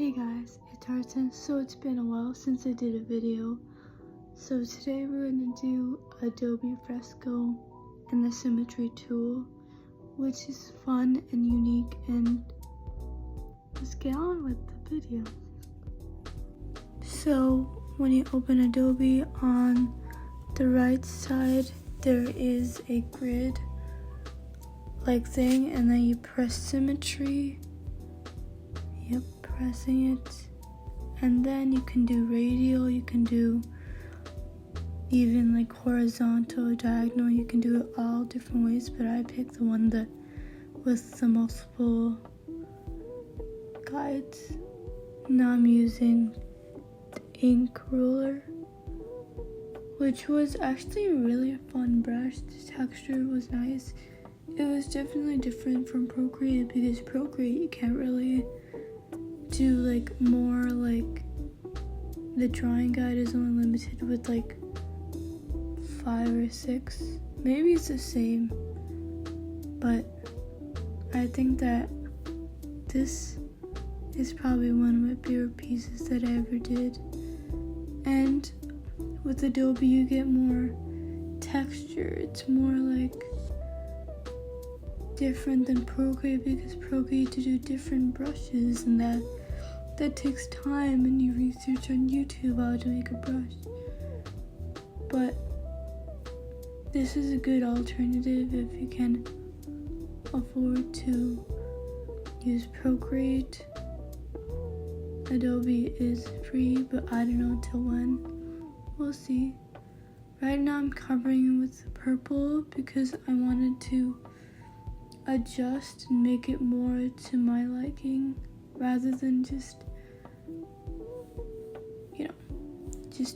Hey guys, it's ArtSense. So it's been a while since I did a video. So today we're going to do Adobe Fresco and the Symmetry Tool, which is fun and unique, and let's get on with the video. So when you open Adobe, on the right side there is a grid like thing, and then you press Symmetry. Yep, pressing it, and then you can do radial, you can do even like horizontal, diagonal, you can do it all different ways, but I picked the one that with the multiple guides. Now I'm using the ink ruler, which was actually a really fun brush. The texture was nice. It was definitely different from Procreate, because Procreate you can't really do like more, like the drawing guide is only limited with like 5 or 6. Maybe it's the same, but I think that this is probably one of my favorite pieces that I ever did. And with Adobe you get more texture. It's more like different than Procreate, because Procreate to do different brushes, and that takes time, and you research on YouTube how to make a brush. But this is a good alternative if you can afford to use Procreate. Adobe is free, but I don't know till when. We'll see. Right now I'm covering it with purple because I wanted to adjust and make it more to my liking, rather than just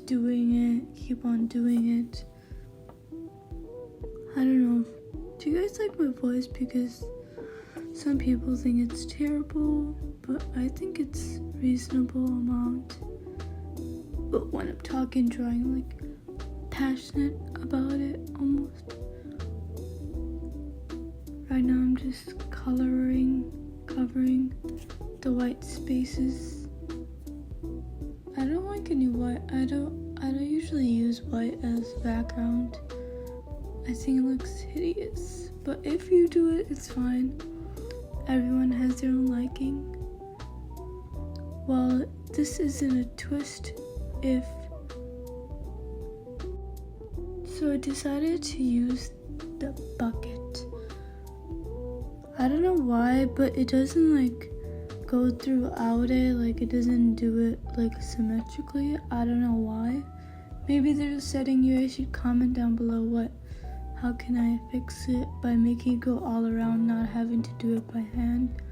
doing it, keep on doing it. I don't know. Do you guys like my voice? Because some people think it's terrible, but I think it's reasonable amount. But when I'm talking, drawing, like passionate about it almost. Right now I'm just covering the white spaces. I don't like any white. I don't usually use white as background. I think it looks hideous. But if you do it, it's fine. Everyone has their own liking. Well, this isn't a twist so I decided to use the bucket. I don't know why, but it doesn't like go throughout it, like it doesn't do it like symmetrically. I don't know why. Maybe there's a setting. You guys should comment down below how can I fix it by making it go all around, not having to do it by hand,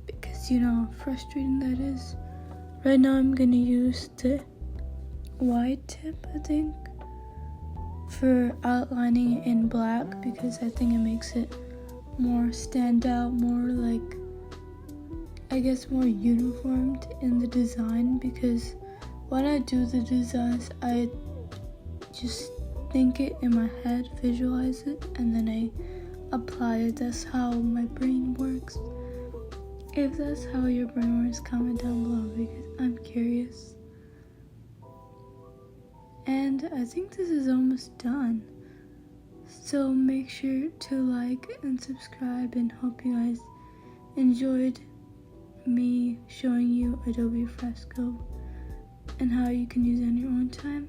because you know how frustrating that is. Right now I'm gonna use the wide tip, I think, for outlining it in black, because I think it makes it more stand out, more like, I guess, more uniformed in the design. Because when I do the designs, I just think it in my head, visualize it, and then I apply it. That's how my brain works. If that's how your brain works, comment down below, because I'm curious. And I think this is almost done. So make sure to like and subscribe, and hope you guys enjoyed me showing you Adobe Fresco and how you can use it on your own time.